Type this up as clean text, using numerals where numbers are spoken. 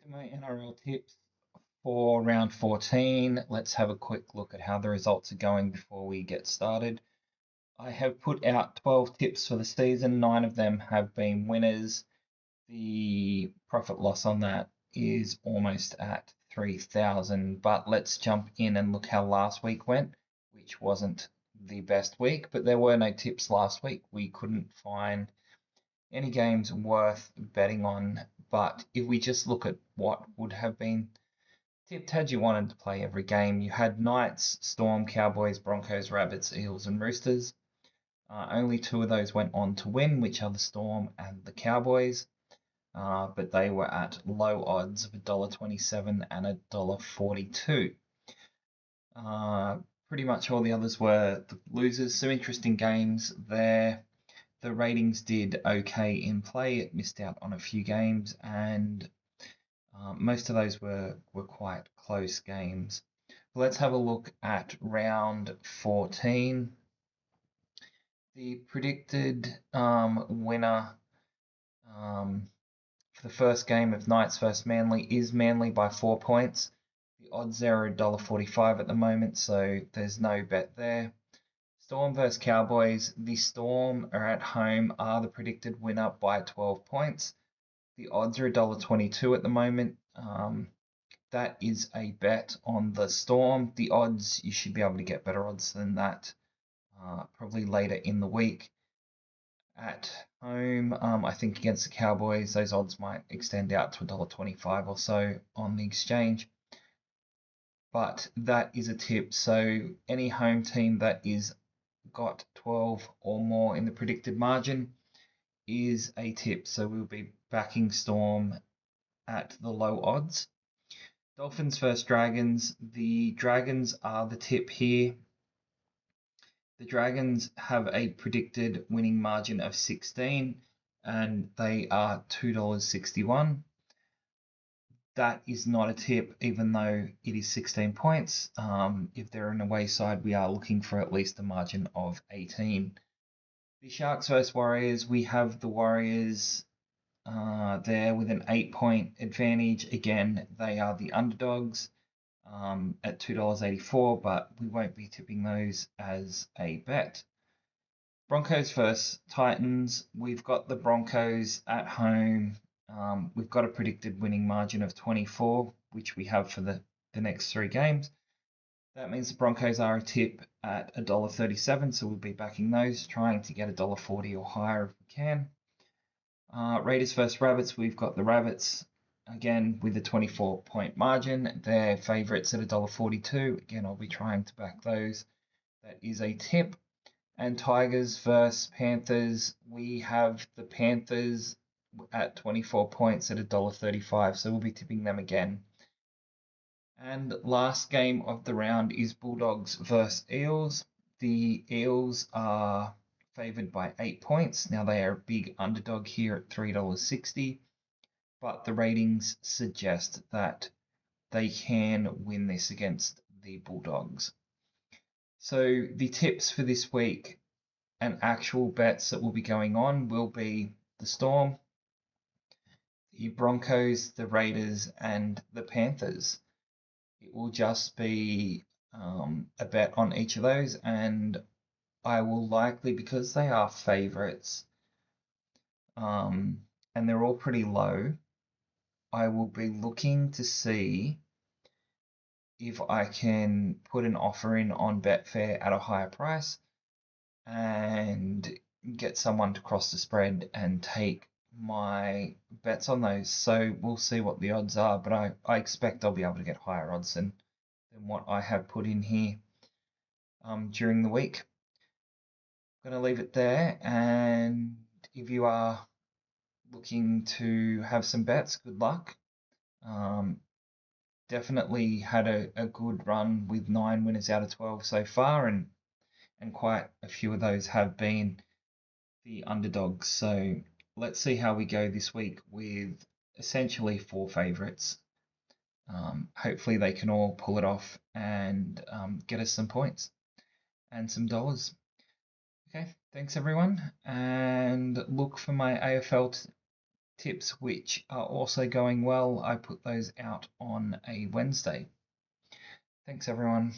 To my NRL tips for round 14. Let's have a quick look at how the results are going before we get started. I have put out 12 tips for the season. 9 of them have been winners. The profit loss on that is almost at 3,000. But let's jump in and look how last week went, which wasn't the best week, but there were no tips last week. We couldn't find any games worth betting on. But if we just look at what would have been tipped had you wanted to play every game, you had Knights, Storm, Cowboys, Broncos, Rabbits, Eels, and Roosters. Only two of those went on to win, which are the Storm and the Cowboys. But they were at low odds of $1.27 and $1.42. Pretty much all the others were the losers. Some interesting games there. The ratings did okay in play. It missed out on a few games, and most of those were quite close games. Let's have a look at round 14. The predicted winner for the first game of Knights vs Manly is Manly by 4 points. The odds there are $1.45 at the moment, so there's no bet there. Storm vs Cowboys. The Storm are at home, are the predicted winner by 12 points. The odds are $1.22 at the moment. That is a bet on the Storm. The odds, you should be able to get better odds than that probably later in the week. At home, I think against the Cowboys, those odds might extend out to $1.25 or so on the exchange. But that is a tip. So any home team that is got 12 or more in the predicted margin is a tip. So we'll be backing Storm at the low odds. Dolphins vs Dragons. The Dragons are the tip here. The Dragons have a predicted winning margin of 16 and they are $2.61. That is not a tip, even though it is 16 points. If they're an away side, we are looking for at least a margin of 18. The Sharks vs Warriors, we have the Warriors there with an 8-point advantage. Again, they are the underdogs at $2.84, but we won't be tipping those as a bet. Broncos vs Titans, we've got the Broncos at home. We've got a predicted winning margin of 24, which we have for the next 3 games. That means the Broncos are a tip at $1.37, so we'll be backing those, trying to get $1.40 or higher if we can. Raiders vs Rabbits, we've got the Rabbits again with a 24-point margin. They're favourites at $1.42. Again, I'll be trying to back those. That is a tip. And Tigers vs Panthers, we have the Panthers at 24 points at $1.35, so we'll be tipping them again. And last game of the round is Bulldogs vs Eels. The Eels are favoured by 8 points. Now they are a big underdog here at $3.60, but the ratings suggest that they can win this against the Bulldogs. So the tips for this week and actual bets that will be going on will be the Storm, the Broncos, the Raiders, and the Panthers. It will just be a bet on each of those, and I will likely, because they are favourites and they're all pretty low, I will be looking to see if I can put an offer in on Betfair at a higher price and get someone to cross the spread and take my bets on those. So we'll see what the odds are, but I expect I'll be able to get higher odds than what I have put in here during the week. I'm going to leave it there, and if you are looking to have some bets, good luck. Definitely had a good run with 9 winners out of 12 so far, and quite a few of those have been the underdogs. So let's see how we go this week with essentially 4 favourites. Hopefully they can all pull it off and get us some points and some dollars. Okay, thanks everyone, and look for my AFL tips which are also going well. I put those out on a Wednesday. Thanks, everyone.